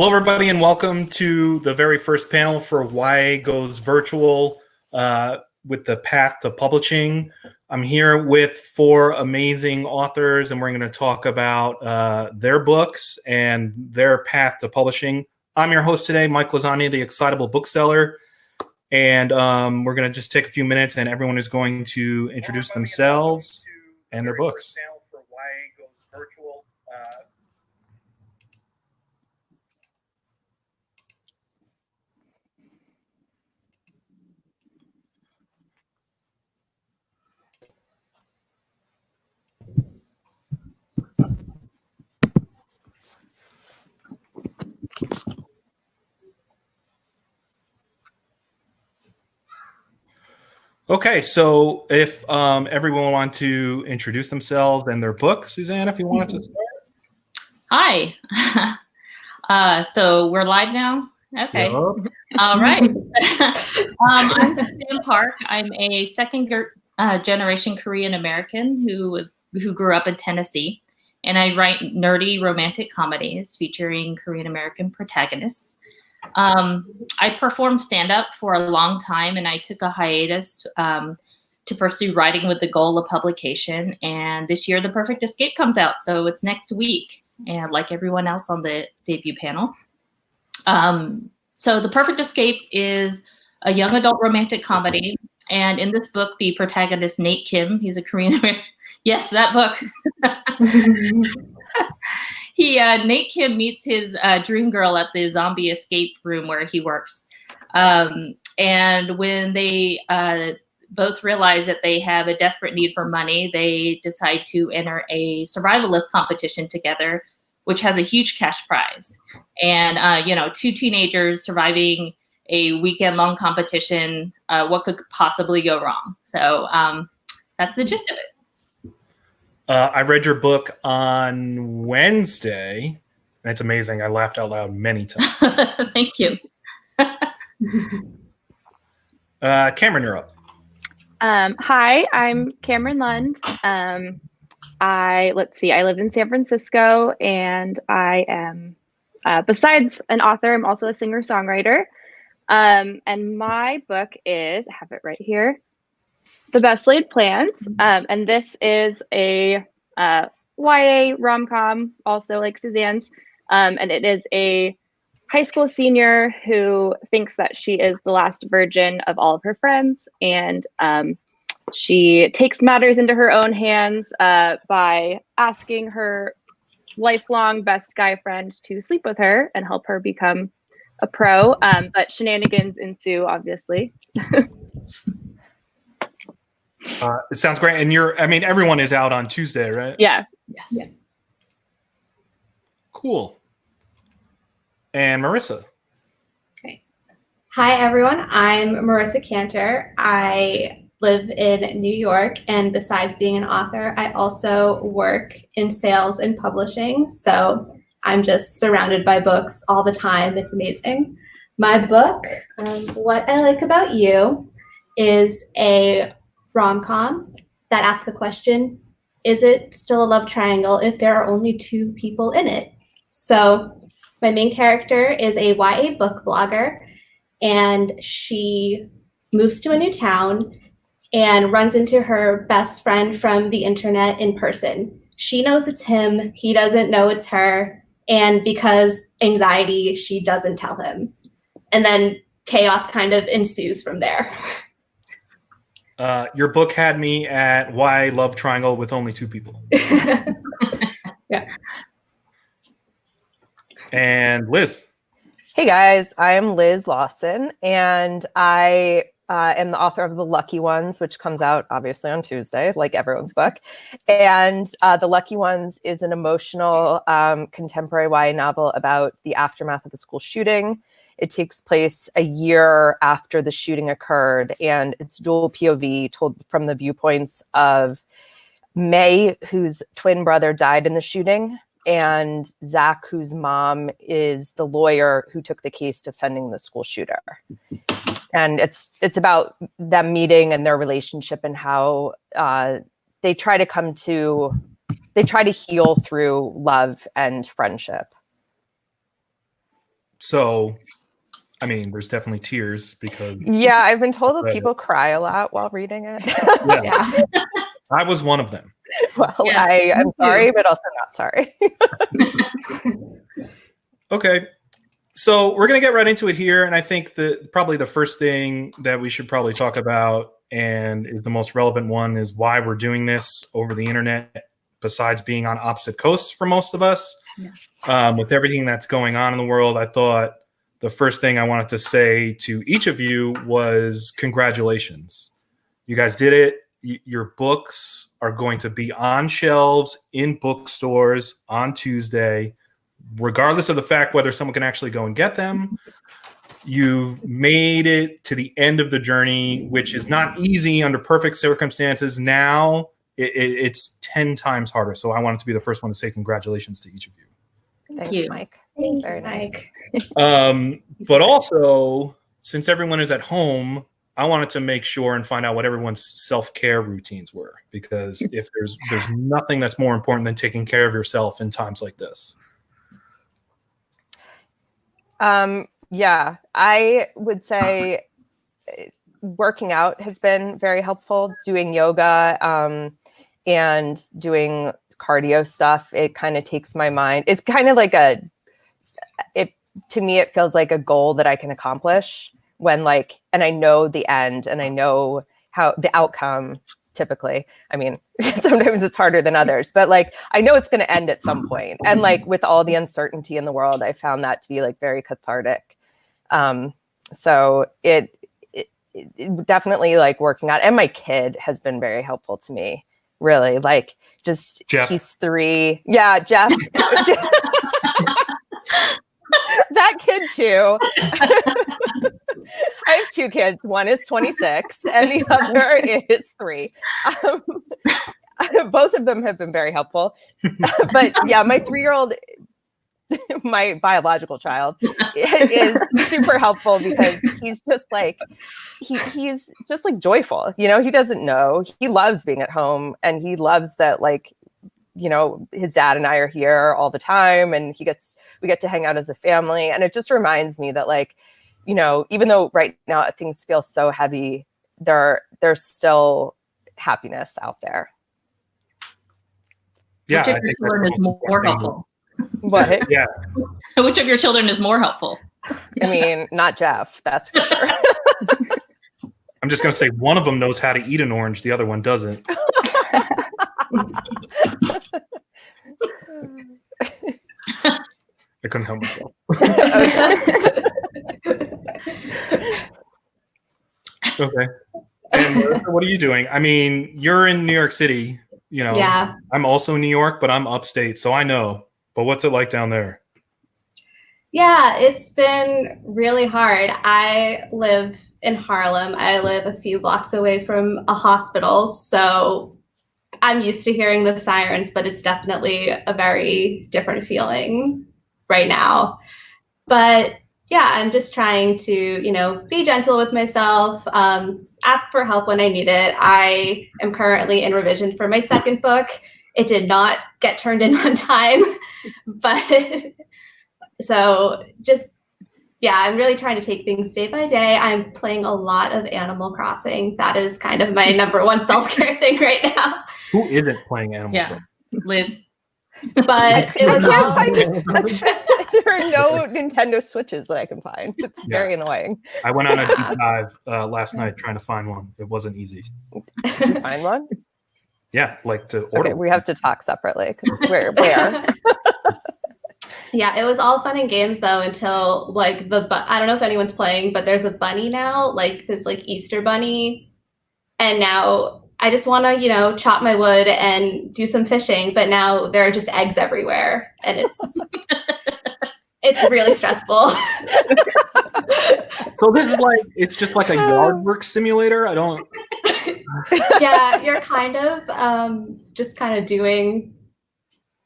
Hello, everybody, and welcome to the very first panel for YAgoesvirtual with the path to publishing. I'm here with four amazing authors, and we're going to talk about their books and their path to publishing. I'm your host today, Mike Lasagna, the Excitable Bookseller, and we're going to just take a few minutes, and everyone is going to introduce themselves and their books. Okay, so if everyone want to introduce themselves and their book, Suzanne, if you wanted to start. Hi. So we're live now? Okay. Yep. All right. I'm Suzanne Park. I'm a second generation Korean American who grew up in Tennessee, and I write nerdy romantic comedies featuring Korean American protagonists. I performed stand-up for a long time, and I took a hiatus to pursue writing with the goal of publication. And this year, The Perfect Escape comes out, so it's next week, and like everyone else on the debut panel. So The Perfect Escape is a young adult romantic comedy, and in this book, the protagonist, Nate Kim, he's a Korean American. Yes, that book. Nate Kim meets his dream girl at the zombie escape room where he works. And when they both realize that they have a desperate need for money, they decide to enter a survivalist competition together, which has a huge cash prize. And, two teenagers surviving a weekend-long competition, what could possibly go wrong? So that's the gist of it. I read your book on Wednesday, and it's amazing. I laughed out loud many times. Thank you. Cameron, you're up. Hi, I'm Cameron Lund. I live in San Francisco, and I am, besides an author, I'm also a singer-songwriter. And my book is, I have it right here, The Best Laid Plans. And this is a YA rom-com, also like Suzanne's. And it is a high school senior who thinks that she is the last virgin of all of her friends. And she takes matters into her own hands by asking her lifelong best guy friend to sleep with her and help her become a pro. But shenanigans ensue, obviously. It sounds great. And everyone is out on Tuesday, right? Yeah. Yes. Yeah. Cool. And Marissa. Okay. Hi, everyone. I'm Marissa Cantor. I live in New York, and besides being an author, I also work in sales and publishing. So I'm just surrounded by books all the time. It's amazing. My book, What I Like About You, is a rom-com that asks the question, is it still a love triangle if there are only two people in it? So my main character is a YA book blogger, and she moves to a new town and runs into her best friend from the internet in person. She knows it's him, he doesn't know it's her, and because anxiety, she doesn't tell him. And then chaos kind of ensues from there. Your book had me at Why Love Triangle with only two people. Yeah. And Liz. Hey guys, I'm Liz Lawson, and I am the author of The Lucky Ones, which comes out obviously on Tuesday, like everyone's book. And The Lucky Ones is an emotional contemporary YA novel about the aftermath of the school shooting. It takes place a year after the shooting occurred, and it's dual POV, told from the viewpoints of May, whose twin brother died in the shooting, and Zach, whose mom is the lawyer who took the case defending the school shooter. And it's about them meeting and their relationship and how they try to heal through love and friendship. So, I mean, there's definitely tears because Yeah, I've been told that people cry a lot while reading it. yeah. I was one of them. Well, Yes, I'm sorry, but also not sorry. Okay. So we're going to get right into it here. And I think that probably the first thing that we should probably talk about and is the most relevant one is why we're doing this over the internet, besides being on opposite coasts for most of us. With everything that's going on in the world, I thought the first thing I wanted to say to each of you was congratulations. You guys did it. Your books are going to be on shelves in bookstores on Tuesday, regardless of the fact whether someone can actually go and get them. You've made it to the end of the journey, which is not easy under perfect circumstances. Now it's 10 times harder. So I wanted to be the first one to say congratulations to each of you. Thanks, you. Mike. Thanks, Very nice. Mike. But also, since everyone is at home, I wanted to make sure and find out what everyone's self-care routines were, because if there's nothing that's more important than taking care of yourself in times like this. Yeah, I would say working out has been very helpful. Doing yoga and doing cardio stuff, it kind of takes my mind. It's kind of like to me, it feels like a goal that I can accomplish when and I know the end and I know how the outcome typically. I mean, sometimes it's harder than others, but I know it's going to end at some point. And with all the uncertainty in the world, I found that to be very cathartic. So it definitely working out, and my kid has been very helpful to me. Really, just Jeff. He's 3. Yeah, Jeff. That kid too. I have 2 kids. One is 26 and the other is 3. Both of them have been very helpful. But yeah, my 3-year-old, my biological child, is super helpful because he's just he's just joyful. He doesn't know. He loves being at home, and he loves that his dad and I are here all the time, and we get to hang out as a family. And it just reminds me that even though right now things feel so heavy, there's still happiness out there. Yeah, Which of your children is more helpful? What? Yeah. Which of your children is more helpful? I mean, not Jeff, that's for sure. I'm just going to say one of them knows how to eat an orange. The other one doesn't. I couldn't help myself. Okay. And what are you doing? I mean, you're in New York City, Yeah. I'm also in New York, but I'm upstate, so I know. But what's it like down there? Yeah, it's been really hard. I live in Harlem. I live a few blocks away from a hospital, so I'm used to hearing the sirens, but it's definitely a very different feeling right now. But yeah, I'm just trying to, be gentle with myself, ask for help when I need it. I am currently in revision for my 2nd book. It did not get turned in on time, but so just, yeah, I'm really trying to take things day by day. I'm playing a lot of Animal Crossing. That is kind of my #1 self-care thing right now. Who isn't playing Animal Crossing? Liz. But it was all... There are no Nintendo Switches that I can find. It's very annoying. I went on a deep dive last night trying to find one. It wasn't easy. Did you find one? Yeah, to order. Okay, we have to talk separately because where? Yeah, it was all fun and games though until I don't know if anyone's playing, but there's a bunny now, this Easter bunny, and now I just want to chop my wood and do some fishing, but now there are just eggs everywhere, and it's really stressful. So this is it's just like a yard work simulator. I don't. Yeah, you're kind of just doing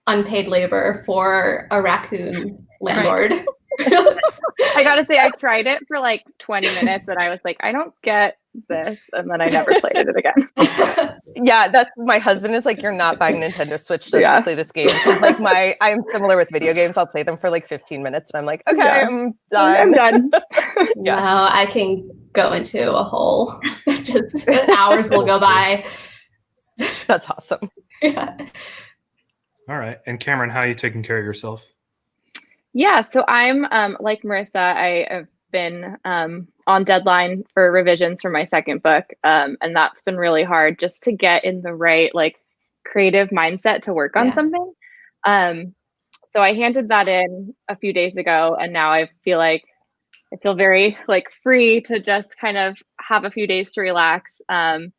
unpaid labor for a raccoon landlord. I gotta say, I tried it for 20 minutes and I was like, I don't get this, and then I never played it again. Yeah, that's my husband is like, you're not buying Nintendo Switch just to play this game. Because like I'm similar with video games. I'll play them for like 15 minutes and I'm like, okay, I'm done. I'm done. Yeah. Wow, I can go into a hole. Just hours will go by. That's awesome. Yeah. All right. And Cameron, how are you taking care of yourself? Yeah, so I'm like Marissa, I have been on deadline for revisions for my second book. And that's been really hard just to get in the right like creative mindset to work on something. So I handed that in a few days ago, and now I feel very like free to just kind of have a few days to relax. And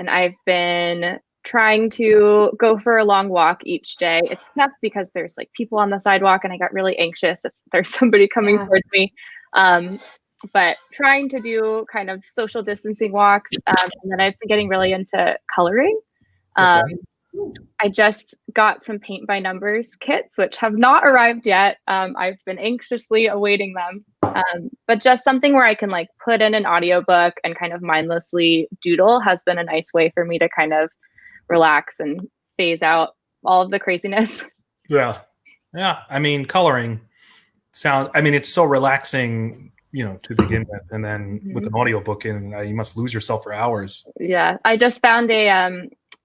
I've been trying to go for a long walk each day. It's tough because there's like people on the sidewalk and I got really anxious if there's somebody coming towards me. But trying to do kind of social distancing walks. And then I've been getting really into coloring. I just got some paint by numbers kits, which have not arrived yet. I've been anxiously awaiting them. But just something where I can like put in an audiobook and kind of mindlessly doodle has been a nice way for me to kind of relax and phase out all of the craziness. Yeah. I mean, coloring it's so relaxing, to begin with. And then with an audiobook in, you must lose yourself for hours. Yeah. I just found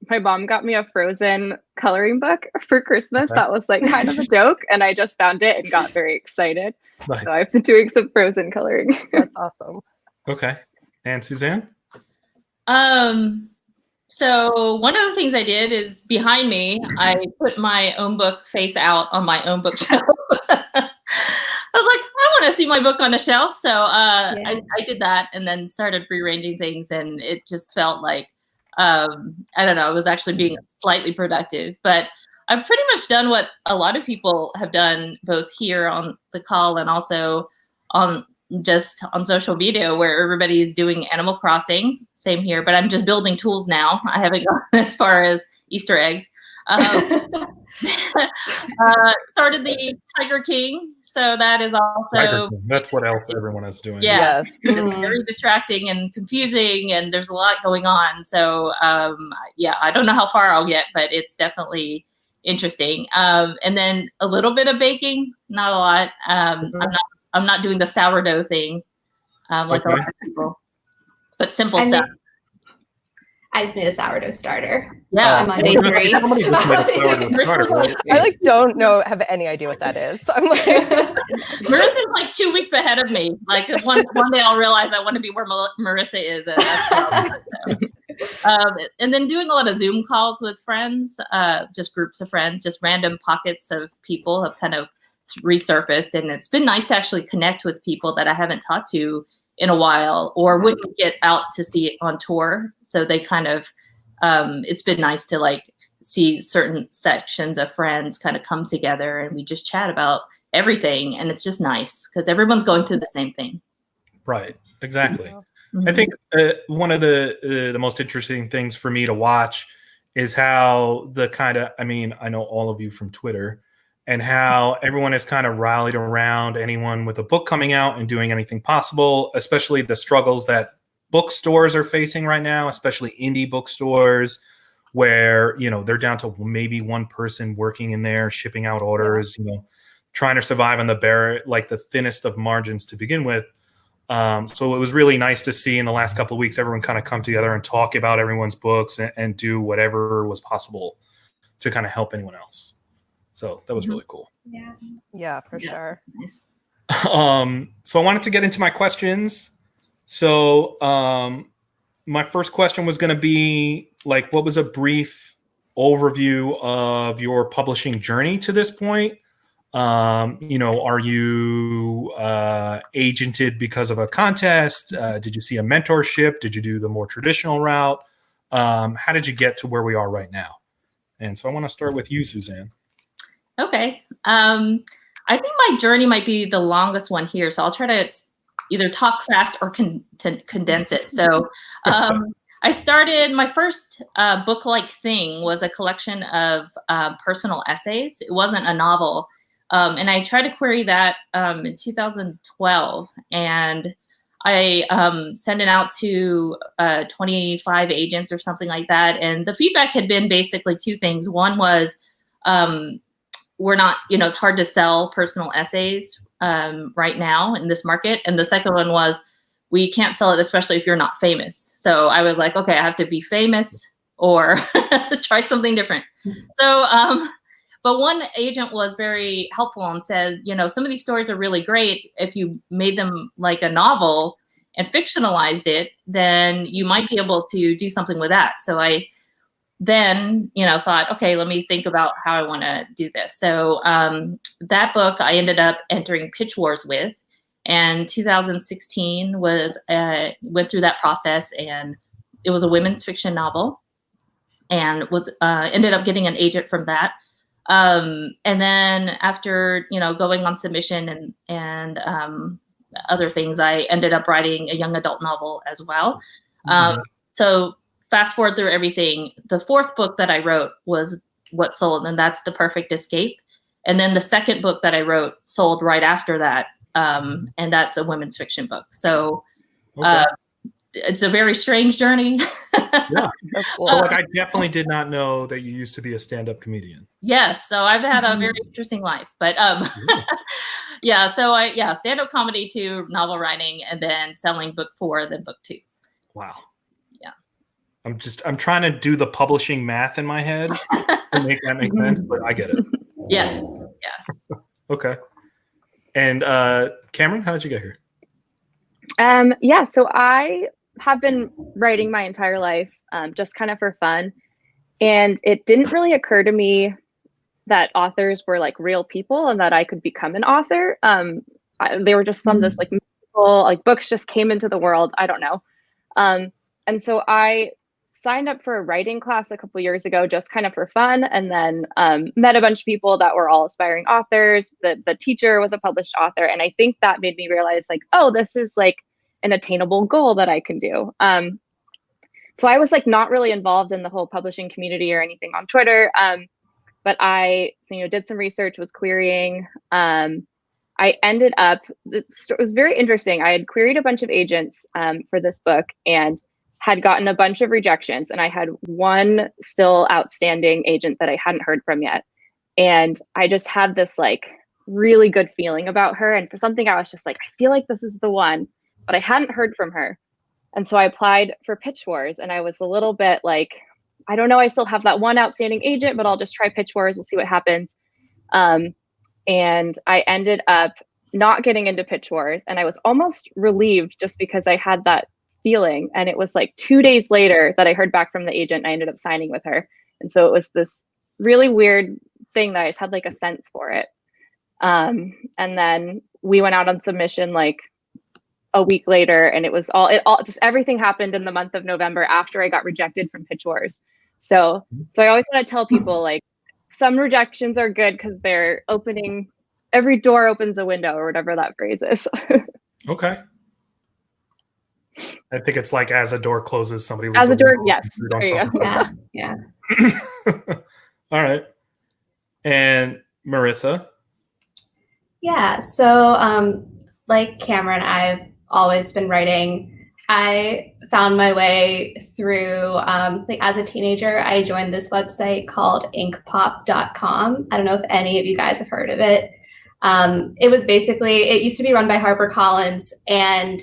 my mom got me a Frozen coloring book for Christmas. That was like kind of a joke. And I just found it and got very excited. Nice. So I've been doing some Frozen coloring. That's awesome. Okay. And Suzanne? So one of the things I did is behind me, I put my own book face out on my own bookshelf. I was like, I want to see my book on a shelf. So I did that and then started rearranging things. And it just felt like, I don't know, I was actually being slightly productive. But I've pretty much done what a lot of people have done, both here on the call and also on social media, where everybody's doing Animal Crossing. Same here, but I'm just building tools now. I haven't gone as far as Easter eggs. Started the Tiger King, so that is also that's what else everyone is doing. Yes. It's very distracting and confusing, and there's a lot going on. So I don't know how far I'll get, but it's definitely interesting. And then a little bit of baking, not a lot. I'm not doing the sourdough thing like a lot of people, but simple stuff. I just made a sourdough starter. Yeah, I'm on day 3. I don't have any idea what that is. So I'm like, Marissa's like 2 weeks ahead of me. Like one day I'll realize I want to be where Marissa is. And and then doing a lot of Zoom calls with friends, just groups of friends, just random pockets of people have kind of resurfaced, and it's been nice to actually connect with people that I haven't talked to in a while or wouldn't get out to see it on tour. So they kind of it's been nice to like see certain sections of friends kind of come together and we just chat about everything, and it's just nice because everyone's going through the same thing. Right, exactly. I think one of the most interesting things for me to watch is how I know all of you from Twitter, and how everyone has kind of rallied around anyone with a book coming out and doing anything possible, especially the struggles that bookstores are facing right now, especially indie bookstores, where, they're down to maybe one person working in there, shipping out orders, trying to survive on the thinnest of margins to begin with. So it was really nice to see in the last couple of weeks, everyone kind of come together and talk about everyone's books and do whatever was possible to kind of help anyone else. So that was really cool. Yeah, for sure. Nice. So I wanted to get into my questions. So my first question was going to be like, what was a brief overview of your publishing journey to this point? Are you agented because of a contest? Did you see a mentorship? Did you do the more traditional route? How did you get to where we are right now? And so I want to start with you, Suzanne. Okay. I think my journey might be the longest one here, so I'll try to either talk fast or condense it. So I started, my first book-like thing was a collection of personal essays. It wasn't a novel. And I tried to query that in 2012. And I sent it out to 25 agents or something like that. And the feedback had been basically two things. One was, we're not, it's hard to sell personal essays right now in this market. And the second one was, we can't sell it, especially if you're not famous. So I was like, okay, I have to be famous or try something different. So, but one agent was very helpful and said, some of these stories are really great. If you made them like a novel and fictionalized it, then you might be able to do something with that. So I then, thought, okay, let me think about how I want to do this. So that book I ended up entering Pitch Wars with, and 2016 went through that process, and it was a women's fiction novel, and was ended up getting an agent from that. And then after, going on submission and other things, I ended up writing a young adult novel as well. So fast forward through everything, the fourth book that I wrote was what sold, and that's The Perfect Escape. And then the second book that I wrote sold right after that, and that's a women's fiction book. So it's a very strange journey. Yeah. Well, I definitely did not know that you used to be a stand-up comedian. Yes, so I've had a very interesting life, but yeah. So stand-up comedy to novel writing, and then selling book 4, then book 2. Wow. Yeah. I'm trying to do the publishing math in my head to make that make sense, but I get it. Yes. Okay. And Cameron, how did you get here? Yeah, so I have been writing my entire life, just kind of for fun. And it didn't really occur to me that authors were like real people and that I could become an author. They were just some of this like mythical, like books just came into the world. I don't know. And so I signed up for a writing class a couple years ago, just kind of for fun. And then met a bunch of people that were all aspiring authors. The teacher was a published author. And I think that made me realize like, oh, this is like an attainable goal that I can do. So I was like not really involved in the whole publishing community or anything on Twitter. But I did some research, was querying. I ended up, it was very interesting. I had queried a bunch of agents for this book and had gotten a bunch of rejections. And I had one still outstanding agent that I hadn't heard from yet. And I just had this like really good feeling about her. And for something, I was just like, I feel like this is the one, but I hadn't heard from her. And so I applied for Pitch Wars, and I was a little bit like, I don't know, I still have that one outstanding agent, but I'll just try Pitch Wars. We'll see what happens. And I ended up not getting into Pitch Wars, and I was almost relieved just because I had that feeling. And it was like 2 days later that I heard back from the agent, and I ended up signing with her. And so it was this really weird thing that I just had like a sense for it. And then we went out on submission like a week later, and it just everything happened in the month of November after I got rejected from Pitch Wars. So I always want to tell people like some rejections are good because they're opening, every door opens a window, or whatever that phrase is. Okay. I think it's like as a door closes, somebody as a door. Yes. There you go. Yeah. All right. And Marissa. Yeah. So like Cameron, I've always been writing. I found my way through, like as a teenager, I joined this website called inkpop.com. I don't know if any of you guys have heard of it. It was basically, it used to be run by HarperCollins, and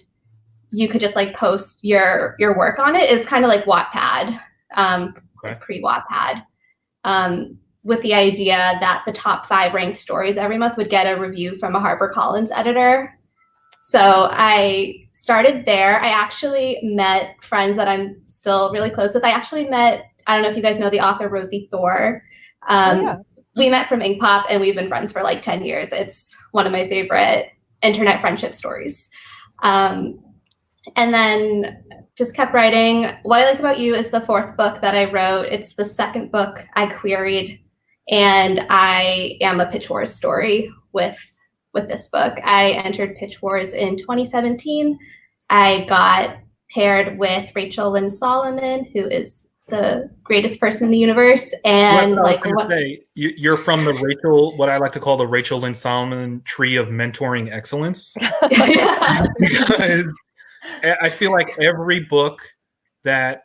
you could just like post your work on it. It's kind of like Wattpad, like pre-Wattpad, with the idea that the top 5 ranked stories every month would get a review from a HarperCollins editor. So I started there. I actually met friends that I'm still really close with. I actually met, I don't know if you guys know the author Rosie Thor. We met from Inkpop, and we've been friends for like 10 years. It's one of my favorite internet friendship stories. And then just kept writing. What I like about you is the 4th book that I wrote. It's the 2nd book I queried, and I am a Pitch Wars story with this book. I entered Pitch Wars in 2017. I got paired with Rachel Lynn Solomon, who is the greatest person in the universe. And you're from the Rachel, what I like to call the Rachel Lynn Solomon tree of mentoring excellence. Because I feel like every book that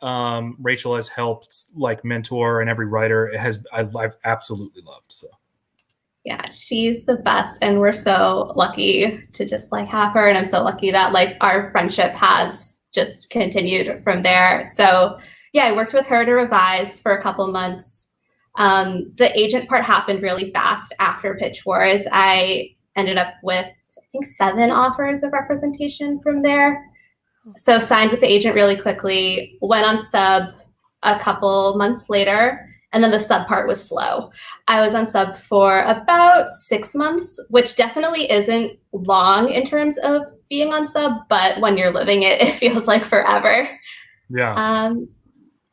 Rachel has helped like mentor and every writer I've absolutely loved. So Yeah, she's the best, and we're so lucky to just like have her, and I'm so lucky that like our friendship has just continued from there. So yeah, I worked with her to revise for a couple months. The agent part happened really fast after Pitch Wars. I ended up with, I think, 7 offers of representation from there. So signed with the agent really quickly, went on sub a couple months later, and then the sub part was slow. I was on sub for about 6 months, which definitely isn't long in terms of being on sub, but when you're living it, it feels like forever. yeah.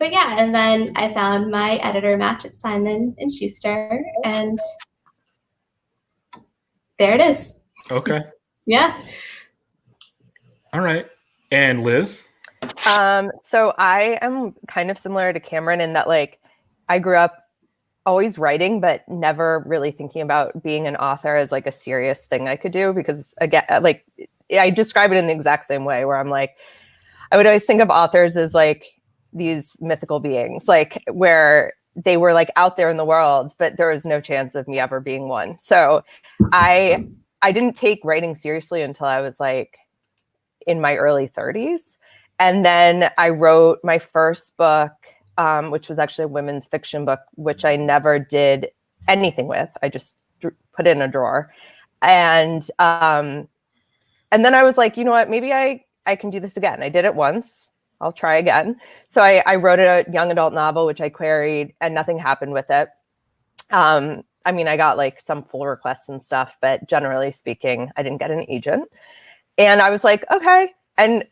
But yeah, and then I found my editor match at Simon and Schuster, and there it is. Okay. Yeah. All right. And Liz? So I am kind of similar to Cameron in that like I grew up always writing, but never really thinking about being an author as like a serious thing I could do, because again, like I describe it in the exact same way where I'm like, I would always think of authors as like these mythical beings, like where they were like out there in the world, but there was no chance of me ever being one. So I didn't take writing seriously until I was like in my early 30s. And then I wrote my first book, which was actually a women's fiction book, which I never did anything with. I just put it in a drawer. And then I was like, you know what, maybe I can do this again. I did it once. I'll try again. So I wrote a young adult novel, which I queried, and nothing happened with it. I mean, I got like some full requests and stuff, but generally speaking, I didn't get an agent. And I was like, okay. And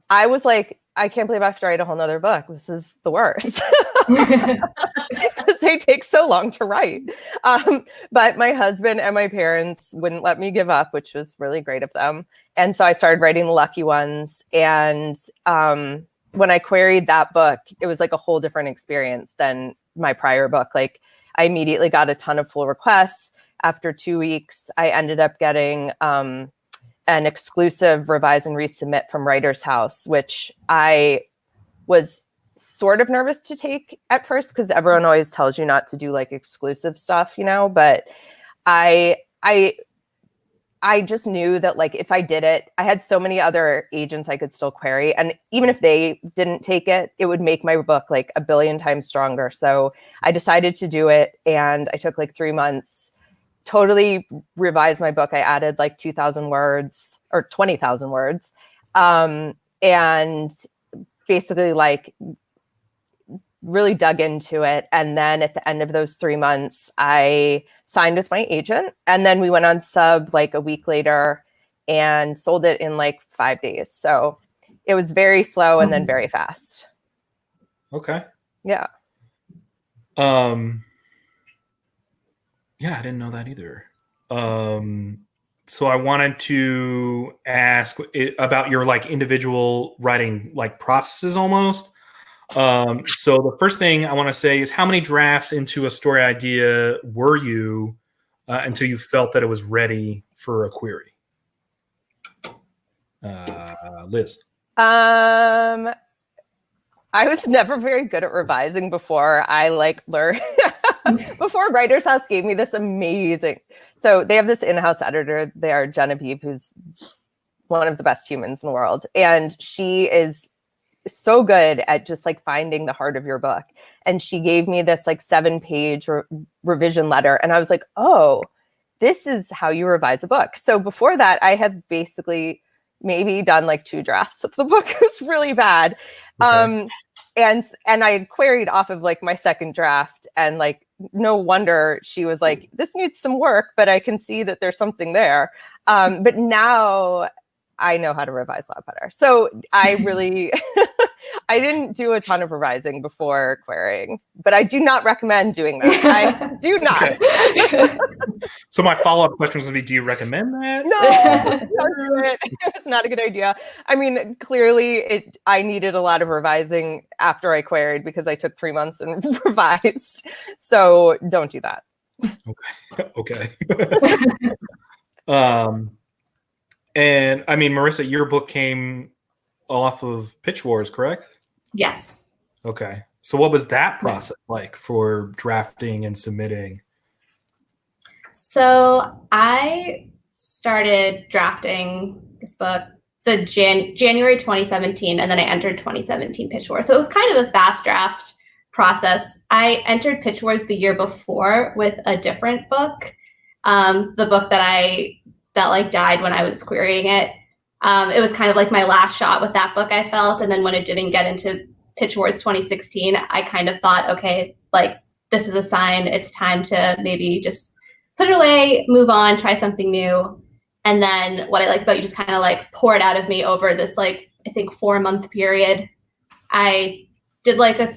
I was like, I can't believe I have to write a whole nother book. This is the worst. Because they take so long to write. But my husband and my parents wouldn't let me give up, which was really great of them. And so I started writing The Lucky Ones. And when I queried that book, it was like a whole different experience than my prior book. Like I immediately got a ton of full requests. After 2 weeks, I ended up getting an exclusive revise and resubmit from Writer's House, which I was sort of nervous to take at first because everyone always tells you not to do like exclusive stuff, you know, but I just knew that like if I did it, I had so many other agents I could still query. And even if they didn't take it, it would make my book like a billion times stronger. So I decided to do it. And I took like 3 months, totally revised my book. I added like 2,000 words or 20,000 words. And basically like really dug into it. And then at the end of those 3 months, I signed with my agent. And then we went on sub like a week later and sold it in like 5 days. So it was very slow and then very fast. Okay. Yeah. Yeah, I didn't know that either. So I wanted to ask about your like individual writing like processes almost. So the first thing I want to say is how many drafts into a story idea were you until you felt that it was ready for a query? Liz. I was never very good at revising before I like learned before Writer's House gave me this amazing. So they have this in-house editor there, Genevieve, who's one of the best humans in the world. And she is so good at just like finding the heart of your book. And she gave me this like 7-page revision letter. And I was like, oh, this is how you revise a book. So before that, I had basically maybe done like 2 drafts of the book. It was really bad. Okay. And I queried off of like my second draft, and like, no wonder she was like, this needs some work, but I can see that there's something there. But now I know how to revise a lot better. So I really, I didn't do a ton of revising before querying, but I do not recommend doing that. I do not. Okay. So my follow-up question was going to be, do you recommend that? No, don't do it. It's not a good idea. I mean, clearly I needed a lot of revising after I queried because I took 3 months and revised. So don't do that. Okay. And I mean, Marissa, your book came off of Pitch Wars, correct? Yes. Okay. So what was that process like for drafting and submitting? So I started drafting this book the January 2017, and then I entered 2017 Pitch Wars. So it was kind of a fast draft process. I entered Pitch Wars the year before with a different book, the book that died when I was querying it. It was kind of like my last shot with that book, I felt. And then when it didn't get into Pitch Wars 2016, I kind of thought, okay, like this is a sign. It's time to maybe just put it away, move on, try something new. And then what I like about you just kind of like poured out of me over this, like, I think 4-month period. I did like a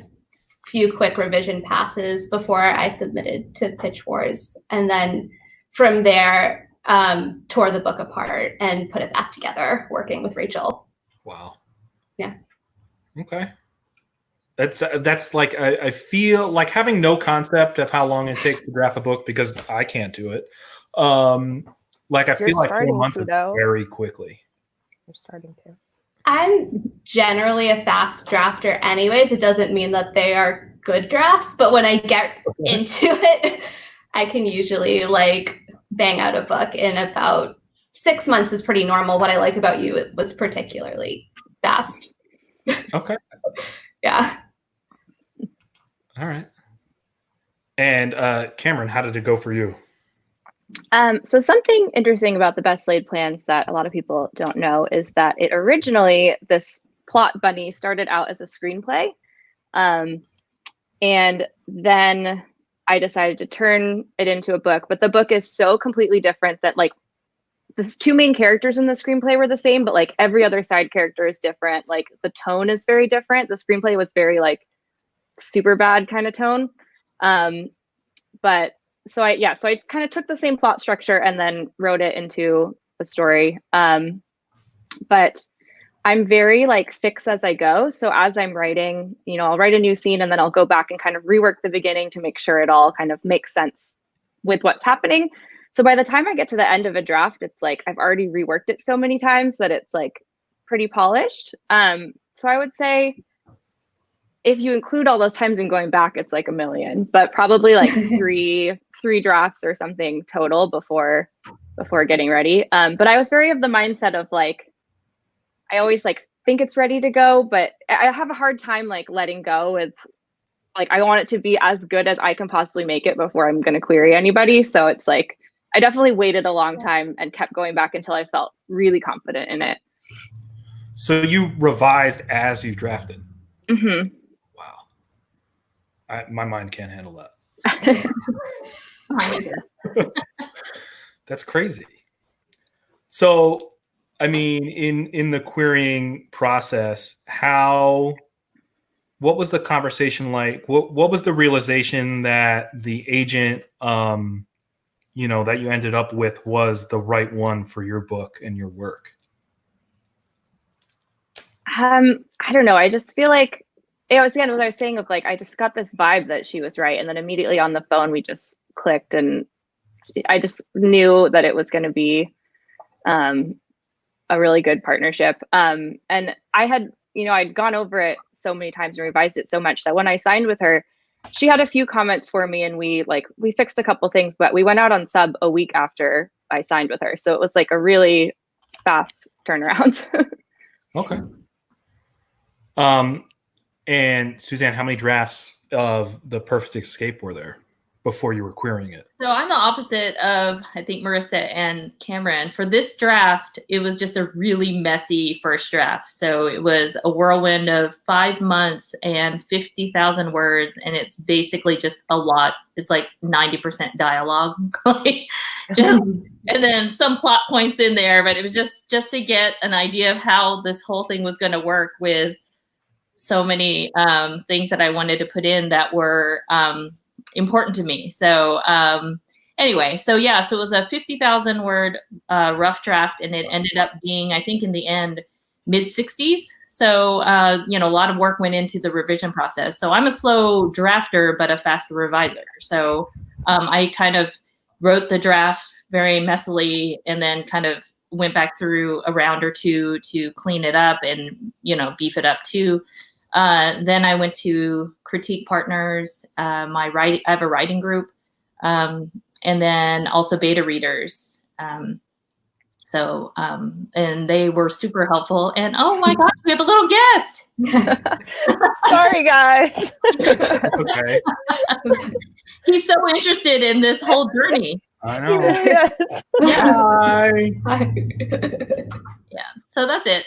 few quick revision passes before I submitted to Pitch Wars. And then from there, tore the book apart and put it back together, working with Rachel. Wow. Yeah. Okay. That's like, I feel like having no concept of how long it takes to draft a book, because I can't do it. Like I feel like 4 months is very quickly. You're starting to. I'm generally a fast drafter anyways. It doesn't mean that they are good drafts, but when I get into it, I can usually like bang out a book in about 6 months is pretty normal. What I like about you, it was particularly fast. Okay. Yeah. All right. And Cameron, how did it go for you? So something interesting about the Best Laid Plans that a lot of people don't know is that it originally, this plot bunny started out as a screenplay. And then I decided to turn it into a book, but the book is so completely different that like the 2 main characters in the screenplay were the same, but like every other side character is different. Like the tone is very different. The screenplay was very like super bad kind of tone. But so I kind of took the same plot structure and then wrote it into a story. But I'm very like fix as I go. So as I'm writing, you know, I'll write a new scene and then I'll go back and kind of rework the beginning to make sure it all kind of makes sense with what's happening. So by the time I get to the end of a draft, it's like I've already reworked it so many times that it's like pretty polished. So I would say if you include all those times and going back, it's like 1 million, but probably like three drafts or something total before getting ready. But I was very of the mindset of like, I always like think it's ready to go, but I have a hard time like letting go with like, I want it to be as good as I can possibly make it before I'm going to query anybody. So it's like, I definitely waited a long time and kept going back until I felt really confident in it. So you revised as you drafted? Mm-hmm. Wow. My mind can't handle that. That's crazy. So, I mean, in the querying process, what was the conversation like? What was the realization that the agent, you know, that you ended up with was the right one for your book and your work? I don't know. I just feel like it was, again, what I was saying of like, I just got this vibe that she was right. And then immediately on the phone, we just clicked and I just knew that it was going to be a really good partnership. And I had, you know, I'd gone over it so many times and revised it so much that when I signed with her, she had a few comments for me and we fixed a couple things, but we went out on sub a week after I signed with her. So it was like a really fast turnaround. Okay. And Suzanne, how many drafts of The Perfect Escape were there before you were querying it? So I'm the opposite of, I think, Marissa and Cameron. For this draft, it was just a really messy first draft. So it was a whirlwind of 5 months and 50,000 words. And it's basically just a lot. It's like 90% dialogue. And then some plot points in there. But it was just to get an idea of how this whole thing was going to work with so many things that I wanted to put in that were important to me. So anyway, so it was a 50,000 word rough draft, and it ended up being, I think in the end, mid-60s. So, you know, a lot of work went into the revision process. So I'm a slow drafter, but a fast reviser. So I kind of wrote the draft very messily and then kind of went back through a round or two to clean it up and, beef it up too. Then I went to Critique Partners, I have a writing group, and then also beta readers. And they were super helpful. And oh my gosh, we have a little guest. Sorry, guys. Okay. He's so interested in this whole journey. I know. Yes. Hi. Yeah. So that's it.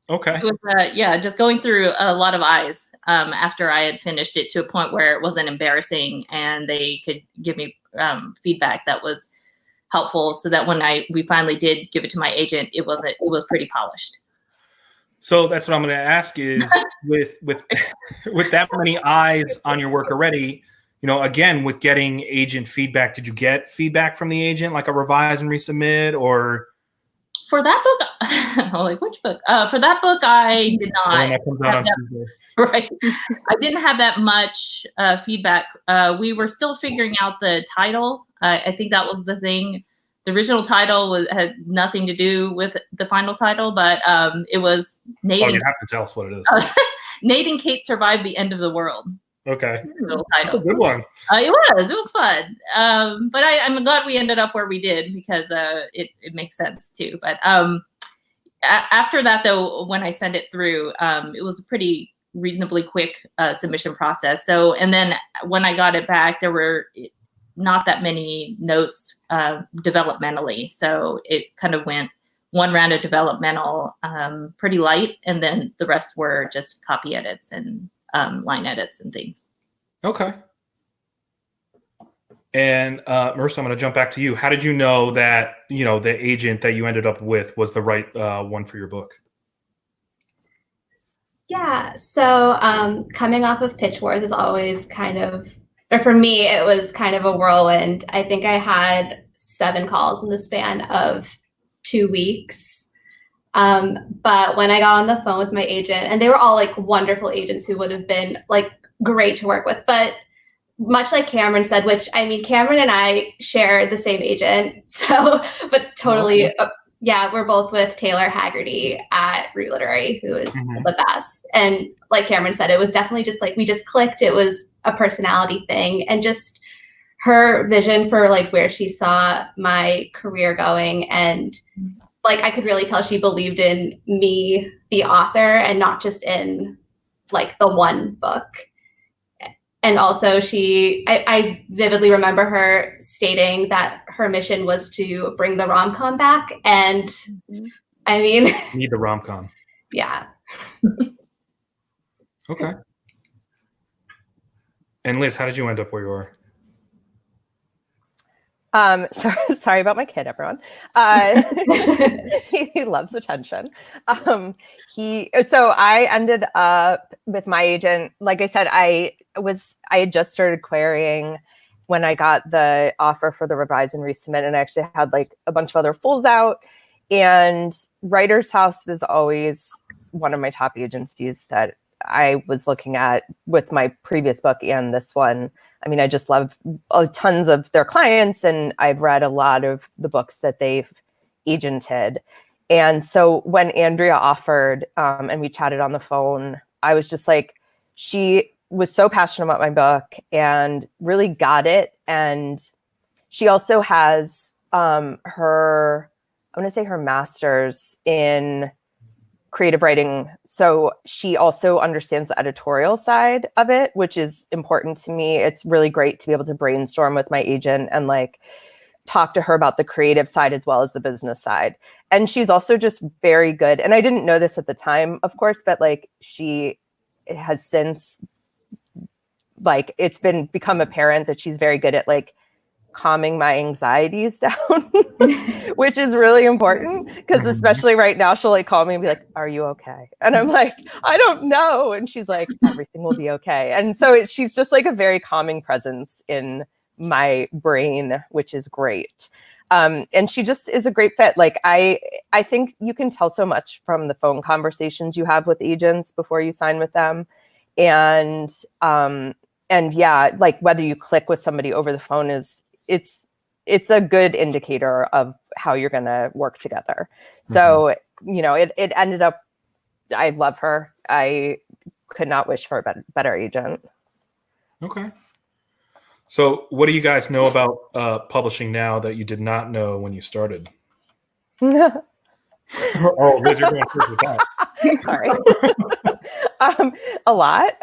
Okay. It was, just going through a lot of eyes after I had finished it to a point where it wasn't embarrassing and they could give me feedback that was helpful, so that when we finally did give it to my agent, it was pretty polished. So that's what I'm going to ask is with with that many eyes on your work already, again, with getting agent feedback, did you get feedback from the agent, like a revise and resubmit, or? For that book, which book? For that book, I did not. When that comes out on Tuesday. Right. I didn't have that much feedback. We were still figuring out the title. I think that was the thing. The original title had nothing to do with the final title, but it was Nate. Oh, you have to tell us what it is. Nate and Kate Survived the End of the World. Okay. That's a good one. It was fun. But I'm glad we ended up where we did, because it makes sense too. But after that, though, when I sent it through, it was a pretty reasonably quick submission process. So, and then when I got it back, there were not that many notes developmentally. So it kind of went one round of developmental pretty light, and then the rest were just copy edits and line edits and things. Okay. And Marissa, I'm going to jump back to you. How did you know that, the agent that you ended up with was the right one for your book? Yeah, so coming off of Pitch Wars is always or for me, it was kind of a whirlwind. I think I had 7 calls in the span of 2 weeks. But when I got on the phone with my agent, and they were all like wonderful agents who would have been like great to work with, but much like Cameron said, which I mean, Cameron and I share the same agent. So, but totally, we're both with Taylor Haggerty at Root Literary, who is the best. And like Cameron said, it was definitely just like, we just clicked. It was a personality thing, and just her vision for like where she saw my career going. And like, I could really tell she believed in me, the author, and not just in like the one book. And also I vividly remember her stating that her mission was to bring the rom-com back. And I mean, need the rom-com. Yeah. Okay. And Liz, how did you end up where you are? Sorry about my kid, everyone. He loves attention. So I ended up with my agent. Like I said, I had just started querying when I got the offer for the revise and resubmit, and I actually had like a bunch of other fulls out. And Writer's House was always one of my top agencies that I was looking at with my previous book and this one. I mean, I just love tons of their clients, and I've read a lot of the books that they've agented. And so when Andrea offered and we chatted on the phone, I was just like, she was so passionate about my book and really got it. And she also has her master's in creative writing. So she also understands the editorial side of it, which is important to me. It's really great to be able to brainstorm with my agent and like talk to her about the creative side as well as the business side. And she's also just very good. And I didn't know this at the time, of course, but like she has since, like, it's become apparent that she's very good at like calming my anxieties down, which is really important, because especially right now, she'll like call me and be like, "Are you okay?" And I'm like, "I don't know." And she's like, "Everything will be okay." And so she's just like a very calming presence in my brain, which is great. And she just is a great fit. Like I think you can tell so much from the phone conversations you have with agents before you sign with them. And yeah, like whether you click with somebody over the phone it's a good indicator of how you're going to work together. So, you know, it ended up, I love her. I could not wish for a better agent. Okay. So what do you guys know about publishing now that you did not know when you started? Oh, Liz, you're going first with that. Sorry. A lot.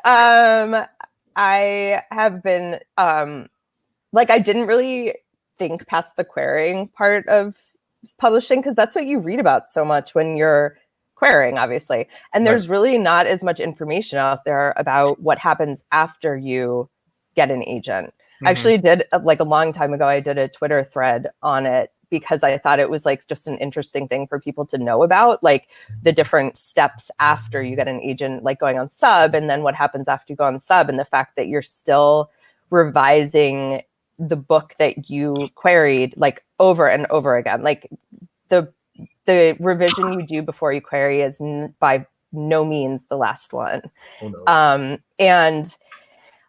I have been, like, I didn't really think past the querying part of publishing, because that's what you read about so much when you're querying, obviously. And there's really not as much information out there about what happens after you get an agent. I actually did, like a long time ago, I did a Twitter thread on it because I thought it was like just an interesting thing for people to know about, like the different steps after you get an agent, like going on sub, and then what happens after you go on sub, and the fact that you're still revising the book that you queried like over and over again. Like the revision you do before you query is by no means the last one. Oh, no. And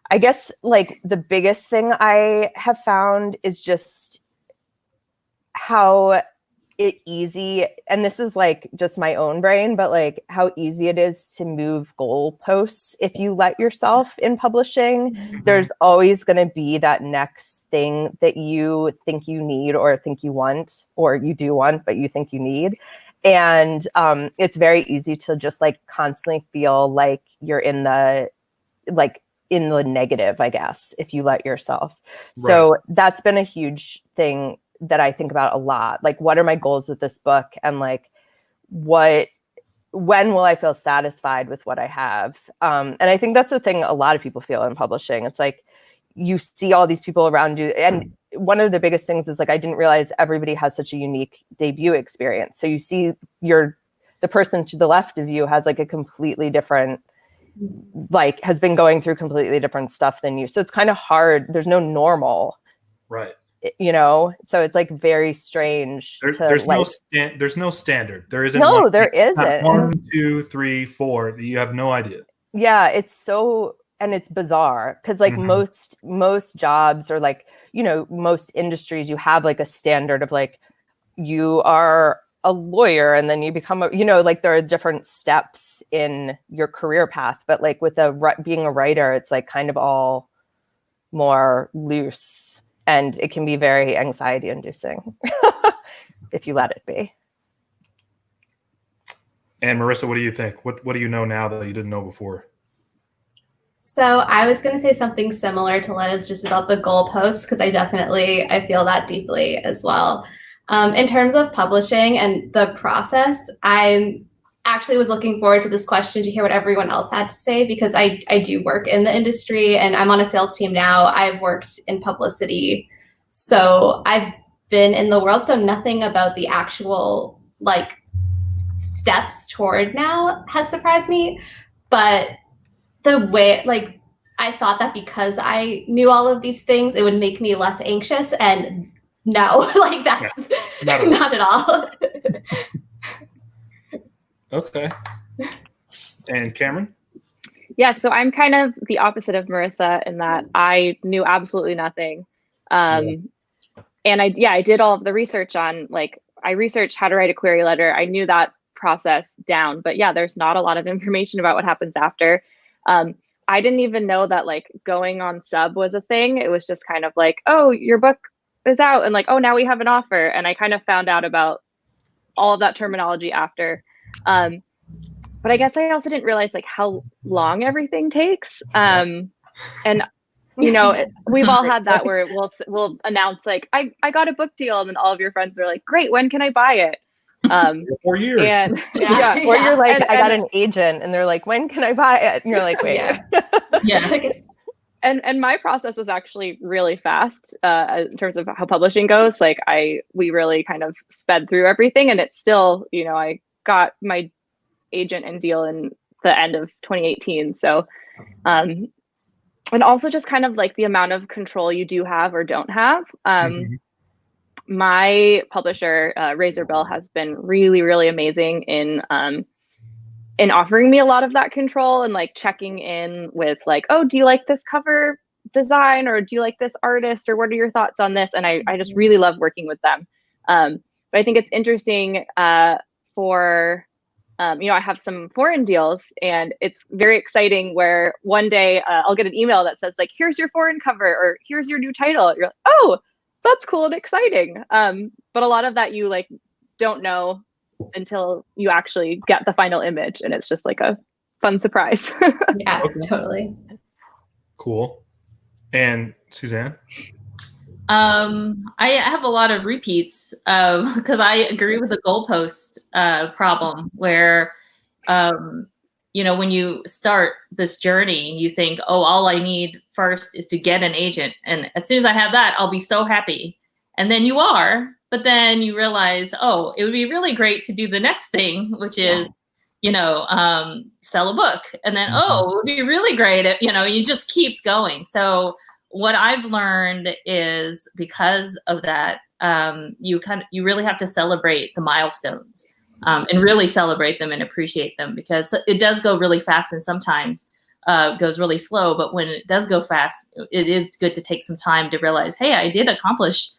I guess like the biggest thing I have found is just how easy, and this is like just my own brain, but like how easy it is to move goalposts if you let yourself in publishing. There's always going to be that next thing that you think you need or think you want, or you do want, but you think you need. And it's very easy to just like constantly feel like you're in the negative, I guess, if you let yourself. Right. So that's been a huge thing that I think about a lot. Like, what are my goals with this book? And like, when will I feel satisfied with what I have? And I think that's the thing a lot of people feel in publishing. It's like, you see all these people around you. And one of the biggest things is like, I didn't realize everybody has such a unique debut experience. So you see the person to the left of you has like a completely different, like has been going through completely different stuff than you. So it's kind of hard. There's no normal. Right. You know, so it's like very strange. There's no standard. There isn't. No, there isn't. 1, 2, 3, 4. You have no idea. Yeah, it's so, and it's bizarre because like most jobs, or like, you know, most industries, you have like a standard of like, you are a lawyer and then you become a, you know, like there are different steps in your career path. But like with being a writer, it's like kind of all more loose. And it can be very anxiety inducing if you let it be. And Marissa, what do you think? What do you know now that you didn't know before? So I was going to say something similar to Liz, just about the goalposts, because I feel that deeply as well. In terms of publishing and the process, I actually was looking forward to this question to hear what everyone else had to say, because I do work in the industry and I'm on a sales team now. I've worked in publicity, so I've been in the world. So nothing about the actual like steps toward now has surprised me, but the way, like, I thought that because I knew all of these things, it would make me less anxious, and no, like that's not at all. Okay. And Cameron? Yeah, so I'm kind of the opposite of Marissa in that I knew absolutely nothing. And I did all of the research on, like, I researched how to write a query letter. I knew that process down, but yeah, there's not a lot of information about what happens after. I didn't even know that like going on sub was a thing. It was just kind of like, oh, your book is out, and like, oh, now we have an offer. And I kind of found out about all of that terminology after. But I guess I also didn't realize like how long everything takes. And you know, we've all had that where we'll announce like, I got a book deal, and then all of your friends are like, great, when can I buy it? 4 years. And or you're like, I got an agent, and they're like, when can I buy it? And you're like, wait. And my process was actually really fast in terms of how publishing goes. Like we really kind of sped through everything, and it's still, you know, I got my agent and deal in the end of 2018. So, and also just kind of like the amount of control you do have or don't have. My publisher, Razor Bill, has been really, really amazing in offering me a lot of that control, and like checking in with like, oh, do you like this cover design, or do you like this artist, or what are your thoughts on this? And I just really love working with them. But I think it's interesting for, I have some foreign deals, and it's very exciting where one day I'll get an email that says like, here's your foreign cover, or here's your new title. You're like, oh, that's cool and exciting. But a lot of that you like don't know until you actually get the final image, and it's just like a fun surprise. Yeah, totally. Cool. And Suzanne? I have a lot of repeats because I agree with the goalpost problem where, when you start this journey, you think, oh, all I need first is to get an agent. And as soon as I have that, I'll be so happy. And then you are, but then you realize, oh, it would be really great to do the next thing, which is, sell a book. And then, oh, it would be really great. It just keeps going. So what I've learned is because of that, you really have to celebrate the milestones and really celebrate them and appreciate them, because it does go really fast and sometimes goes really slow. But when it does go fast, it is good to take some time to realize, hey, I did accomplish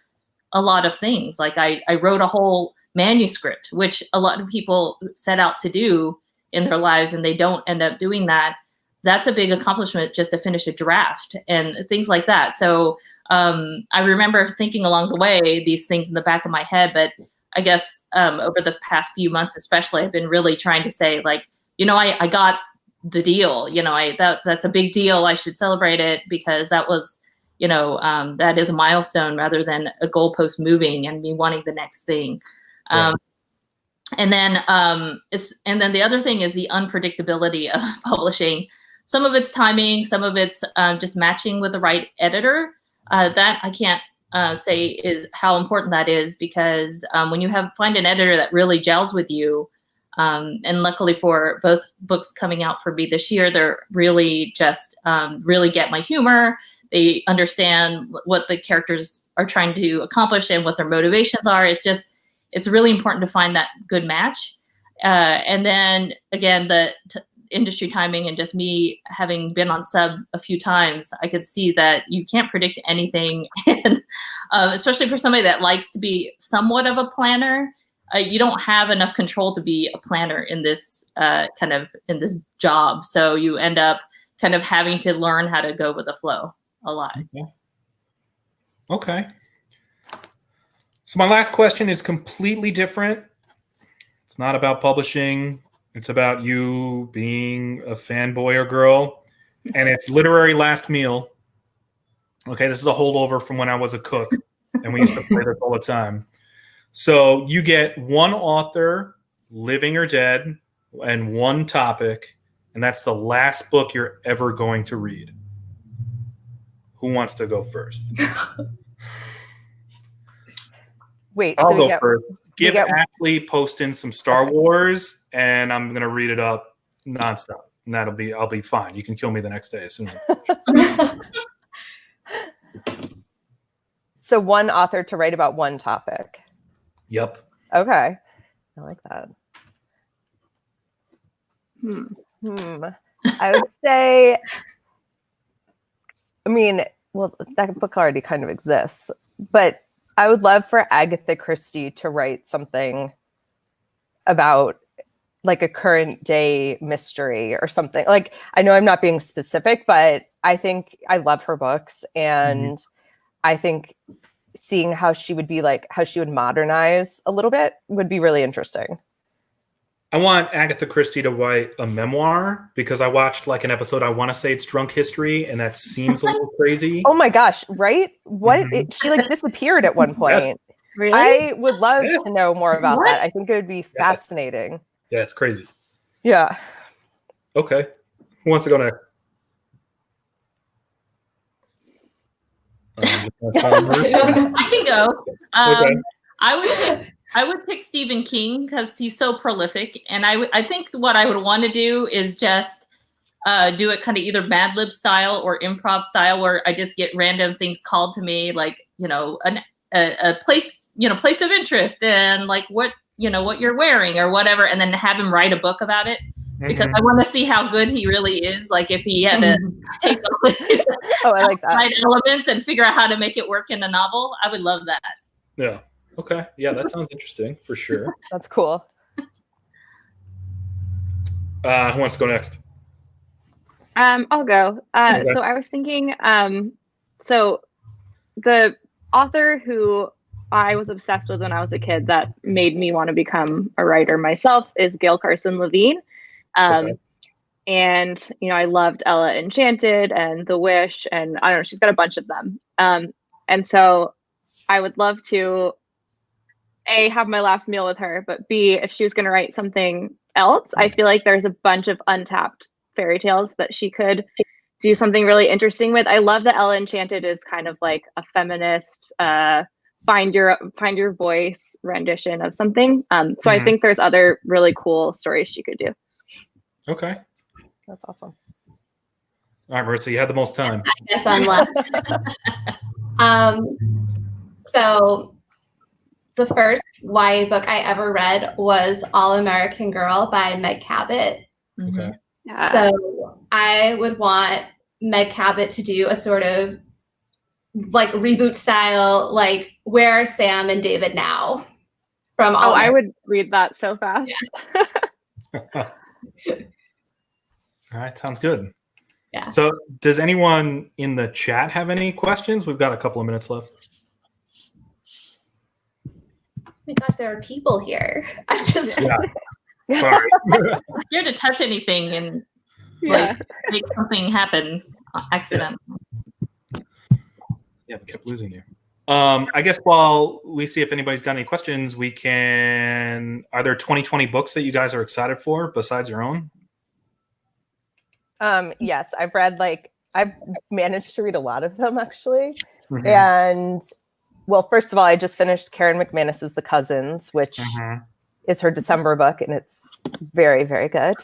a lot of things. Like I wrote a whole manuscript, which a lot of people set out to do in their lives and they don't end up doing that. That's a big accomplishment just to finish a draft and things like that. So I remember thinking along the way these things in the back of my head, but I guess over the past few months, especially, I've been really trying to say like, I got the deal, that's a big deal. I should celebrate it because that was, that is a milestone rather than a goalpost moving and me wanting the next thing. Yeah. And then the other thing is the unpredictability of publishing. Some of it's timing, some of it's just matching with the right editor. That I can't say is how important that is, because when you find an editor that really gels with you, and luckily for both books coming out for me this year, they're really just really get my humor. They understand what the characters are trying to accomplish and what their motivations are. It's really important to find that good match. And then again, the industry timing and just me having been on sub a few times, I could see that you can't predict anything. And especially for somebody that likes to be somewhat of a planner, you don't have enough control to be a planner in this in this job. So you end up kind of having to learn how to go with the flow a lot. Okay. So my last question is completely different. It's not about publishing. It's about you being a fanboy or girl. And it's literary last meal. Okay, this is a holdover from when I was a cook and we used to play this all the time. So you get one author, living or dead, and one topic, and that's the last book you're ever going to read. Who wants to go first? Wait, I'll so go first. Give Ashley Poston some Star Wars, and I'm gonna read it up nonstop, and I'll be fine. You can kill me the next day as soon as So one author to write about one topic. Yep. Okay, I like that. I would say, that book already kind of exists, but I would love for Agatha Christie to write something about like a current day mystery or something. Like, I know I'm not being specific, but I think I love her books. And I think seeing how she would modernize a little bit would be really interesting. I want Agatha Christie to write a memoir because I watched like an episode. I want to say it's Drunk History, and that seems a little crazy. Oh my gosh, right? What? She like disappeared at one point. Yes. Really? I would love to know more about What? that. I think it would be fascinating. Yeah, it's crazy. Yeah. Okay. Who wants to go next? I can go. Okay. I would pick Stephen King because he's so prolific, and I think what I would want to do is just do it kind of either Mad Lib style or improv style, where I just get random things called to me, like a place place of interest and like what you're wearing or whatever, and then have him write a book about it. because I want to see how good he really is. Like if he had to take all his Oh, I like that. outside elements and figure out how to make it work in a novel, I would love that. Yeah. Okay. Yeah, that sounds interesting for sure. That's cool. Who wants to go next? I'll go. Okay. So I was thinking, so the author who I was obsessed with when I was a kid that made me want to become a writer myself is Gail Carson Levine. Okay. And, you know, I loved Ella Enchanted and The Wish, and I don't know, she's got a bunch of them. And so I would love to, A, have my last meal with her, but B, if she was going to write something else, I feel like there's a bunch of untapped fairy tales that she could do something really interesting with. I love that Ella Enchanted is kind of like a feminist, find your voice rendition of something. So I think there's other really cool stories she could do. Okay. That's awesome. All right, Marissa, you had the most time. I guess I'm left. So the first YA book I ever read was All American Girl by Meg Cabot. Okay. Yeah. So I would want Meg Cabot to do a sort of like reboot style, like Where Are Sam and David Now? From All I would read that so fast. All right, sounds good. Yeah. So does anyone in the chat have any questions? We've got a couple of minutes left. Oh my gosh, there are people here. I'm just Yeah. Sorry. Scared to touch anything and Yeah. make something happen accidentally. Yeah, we kept losing you. I guess while we see if anybody's got any questions, we can. Are there 2020 books that you guys are excited for besides your own? Yes, I've managed to read a lot of them actually. Mhm. And well, first of all, I just finished Karen McManus's The Cousins, which is her December book, and it's very, very good.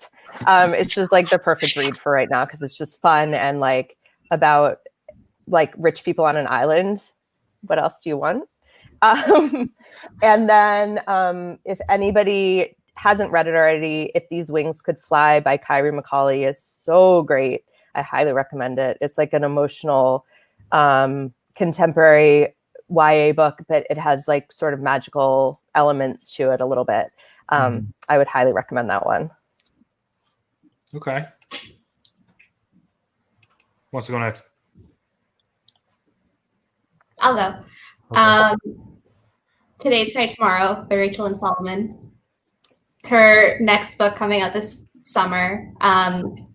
It's just like the perfect read for right now because it's just fun and like about like rich people on an island. What else do you want? And then if anybody hasn't read it already, If These Wings Could Fly by Kyrie Macaulay is so great. I highly recommend it. It's like an emotional contemporary YA book, but it has like sort of magical elements to it a little bit. I would highly recommend that one. Okay. Who wants to go next? I'll go. Okay. Today, Tonight, Tomorrow by Rachel and Solomon. It's her next book coming out this summer. And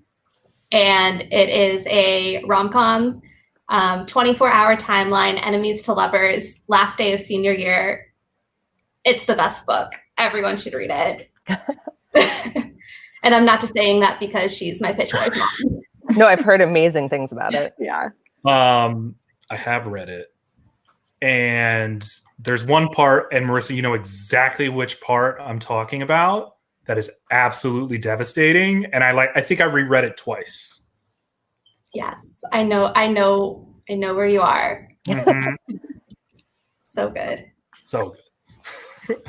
it is a rom-com, 24-hour timeline, enemies to lovers, last day of senior year. It's the best book. Everyone should read it. And I'm not just saying that because she's my pitch boy's mom. No, I've heard amazing things about it. Yeah. I have read it. And there's one part, and Marissa, you know exactly which part I'm talking about, that is absolutely devastating. And I think I reread it twice. Yes, I know where you are. So good. So good.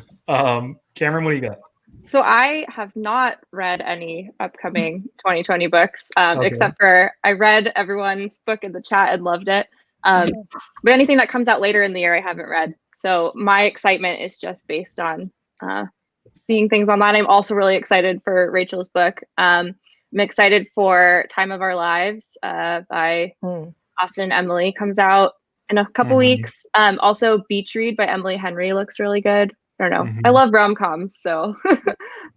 Cameron, what do you got? So I have not read any upcoming 2020 books, Okay. except for I read everyone's book in the chat and loved it. But anything that comes out later in the year, I haven't read. So my excitement is just based on seeing things online. I'm also really excited for Rachel's book. I'm excited for Time of Our Lives by Austin and Emily comes out in a couple weeks. Also Beach Read by Emily Henry looks really good. I don't know. I love rom-coms, so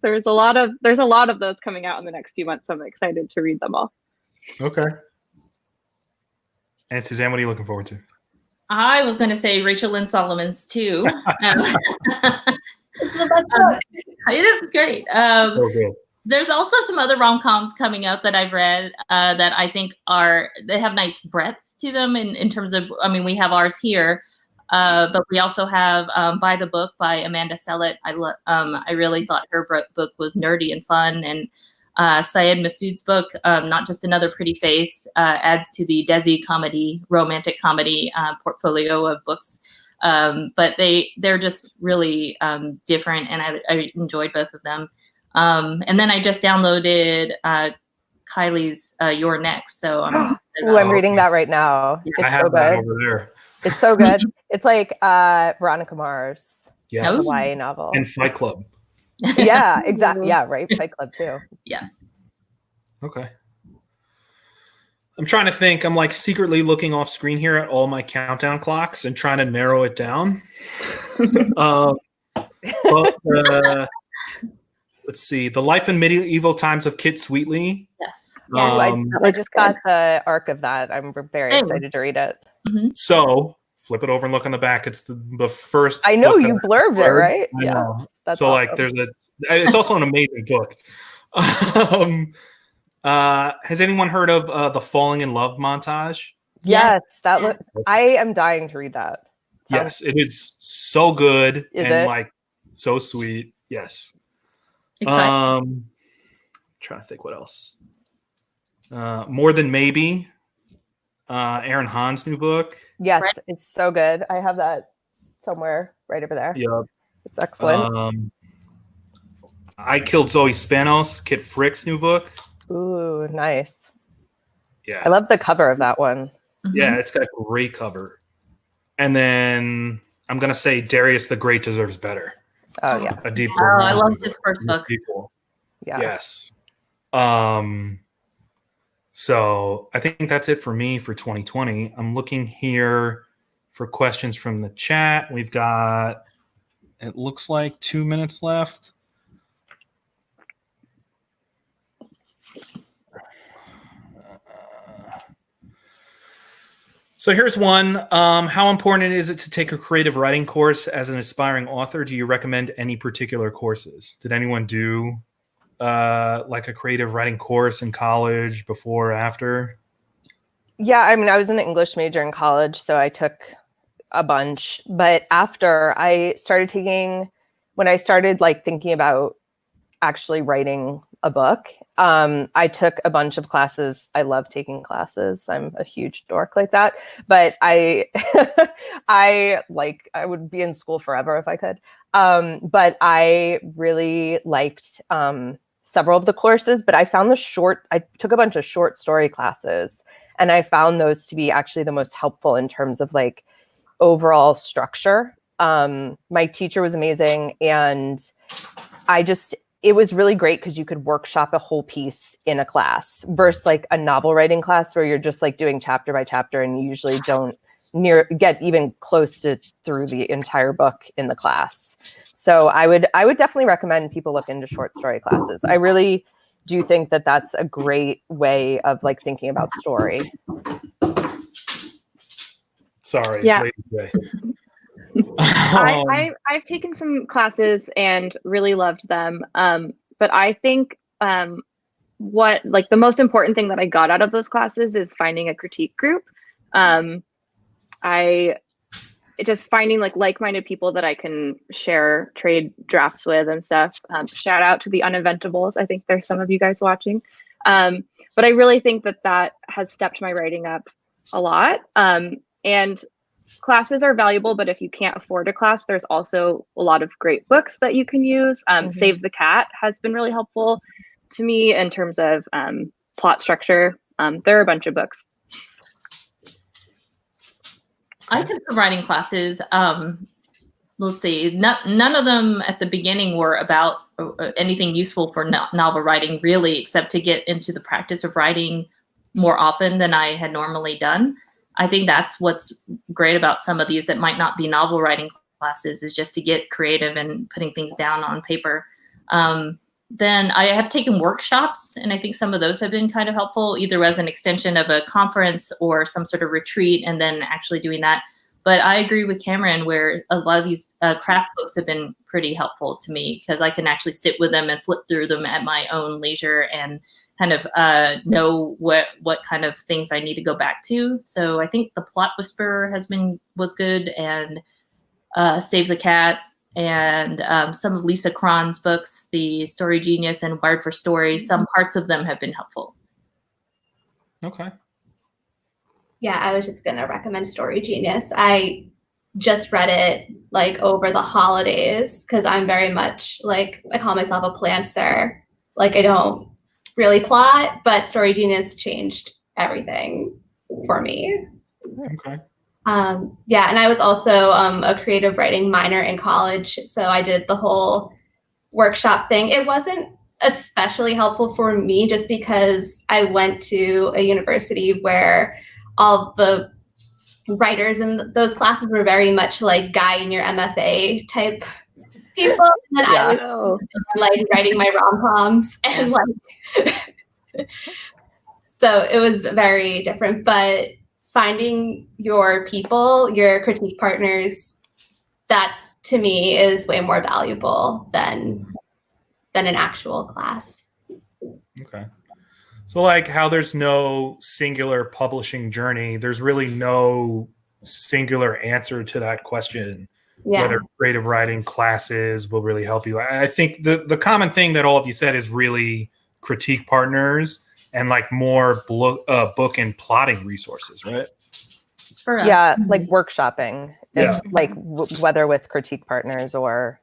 there's a lot of those coming out in the next few months. So I'm excited to read them all. Okay. And Suzanne, what are you looking forward to? I was going to say Rachel Lynn Solomon's too. It's the best book. It is great. Okay. There's also some other rom-coms coming out that I've read that I think they have nice breadth to them in terms of, I mean, we have ours here, but we also have By the Book by Amanda Sellett. I really thought her book was nerdy and fun, and Syed Masood's book, Not Just Another Pretty Face, adds to the Desi romantic comedy portfolio of books. But they're just really different, and I enjoyed both of them. And then I just downloaded Kylie's You're Next. So I'm Ooh, I'm reading that right now. Yeah. I It's have so that good. over there. It's so good. It's like Veronica Mars, Yes. Oh. YA novel. And Fight Club. Yeah, exactly. Yeah, right. Fight Club too. Yes. Okay. I'm trying to think. I'm like secretly looking off screen here at all my countdown clocks and trying to narrow it down. Let's see. The Life and Medieval Times of Kit Sweetly. Yes. Ooh, I looks just got the arc of that. I'm very Same. excited to read it. So flip it over and look on the back. It's the first. I know book you that blurbed it, right? I know. Yes. That's so like awesome. it's also an amazing book. Has anyone heard of the Falling in Love montage? Yes, I am dying to read that. Yes, it is so good Is and it? like so sweet. Yes. Exciting. Trying to think what else. More Than Maybe. Aaron Hahn's new book. Yes, Right. it's so good. I have that somewhere right over there. Yep. It's excellent. I Killed Zoe Spanos, Kit Frick's new book. Ooh, nice. Yeah. I love the cover of that one. Yeah, it's got a great cover. And then I'm gonna say Darius the Great Deserves Better. Oh yeah. A deep. Oh, I love his first book. Yeah. Yes. So I think that's it for me for 2020. I'm looking here for questions from the chat. We've got, it looks like 2 minutes left. So here's one. How important is it to take a creative writing course as an aspiring author? Do you recommend any particular courses? Did anyone do like a creative writing course in college, before or after? Yeah, I mean, I was an English major in college, so I took a bunch. But after I started when I started like thinking about actually writing a book, I took a bunch of classes. I love taking classes. I'm a huge dork like that. But I would be in school forever if I could. But I really liked several of the courses, but I found I took a bunch of short story classes, and I found those to be actually the most helpful in terms of like overall structure. My teacher was amazing, and it was really great because you could workshop a whole piece in a class versus like a novel writing class where you're just like doing chapter by chapter and you usually don't get even close to through the entire book in the class. So I would definitely recommend people look into short story classes. I really do think that that's a great way of like thinking about story. Sorry. Yeah. Wait. I've taken some classes and really loved them. But I think what like the most important thing that I got out of those classes is finding a critique group. Just finding like-minded people that I can share trade drafts with and stuff. Shout out to the Uneventables. I think there's some of you guys watching. But I really think that has stepped my writing up a lot. And classes are valuable, but if you can't afford a class, there's also a lot of great books that you can use. Save the Cat has been really helpful to me in terms of plot structure. There are a bunch of books. I took some writing classes. Let's see, none of them at the beginning were about anything useful for novel writing, really, except to get into the practice of writing more often than I had normally done. I think that's what's great about some of these that might not be novel writing classes, is just to get creative and putting things down on paper. Then I have taken workshops, and I think some of those have been kind of helpful, either as an extension of a conference or some sort of retreat, and then actually doing that. But I agree with Cameron, where a lot of these craft books have been pretty helpful to me, because I can actually sit with them and flip through them at my own leisure and kind of know what kind of things I need to go back to. So I think The Plot Whisperer was good, and Save the Cat, and some of Lisa Cron's books, The Story Genius and Wired for Story. Some parts of them have been helpful. Okay. Yeah, I was just going to recommend Story Genius. I just read it like over the holidays, because I'm very much like, I call myself a plantser. Like I don't really plot, but Story Genius changed everything for me. Okay. Yeah, and I was also a creative writing minor in college, so I did the whole workshop thing. It wasn't especially helpful for me just because I went to a university where all the writers in those classes were very much like guy in your MFA type people, and then I was like writing my rom-coms and like so it was very different. But finding your people, your critique partners, that's to me is way more valuable than an actual class. Okay. So like how there's no singular publishing journey, there's really no singular answer to that question. Yeah. Whether creative writing classes will really help you. I think the common thing that all of you said is really critique partners and like more book and plotting resources, right? Yeah, like workshopping. Yeah. Like whether with critique partners or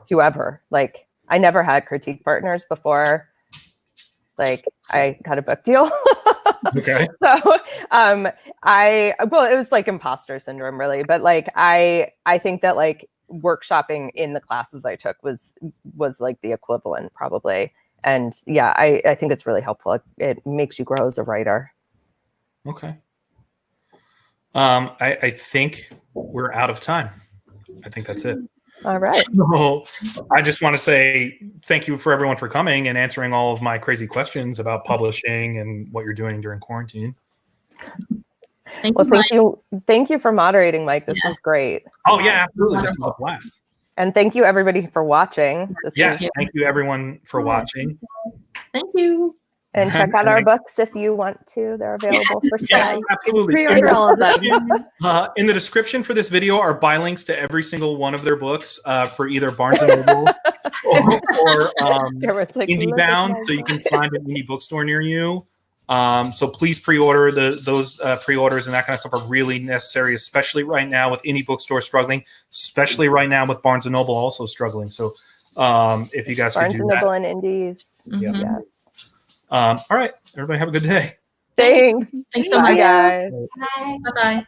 whoever. Like I never had critique partners before. Like I got a book deal. Okay. So it was like imposter syndrome really, but like I think that like workshopping in the classes I took was like the equivalent probably. And yeah, I think it's really helpful. It makes you grow as a writer. Okay. I think we're out of time. I think that's it. All right. So I just want to say thank you for everyone for coming and answering all of my crazy questions about publishing and what you're doing during quarantine. Thank you for moderating, Mike. This was great. Oh yeah, absolutely. This was a blast. And thank you everybody for watching. Thank you everyone for watching. Thank you. And check out our books if you want to. They're available for sale. Yeah, absolutely. Pre-order all of them. In the description for this video are buy links to every single one of their books for either Barnes & Noble or Indie Bound, so you can find an indie bookstore near you. So please pre-order. Those pre-orders and that kind of stuff are really necessary, especially right now with indie bookstores struggling, especially right now with Barnes & Noble also struggling. So if you guys Barnes could do & Noble that. and indies. Yes. Yes. All right. Everybody have a good day. Thanks. Thanks so much, guys. Bye. Bye-bye.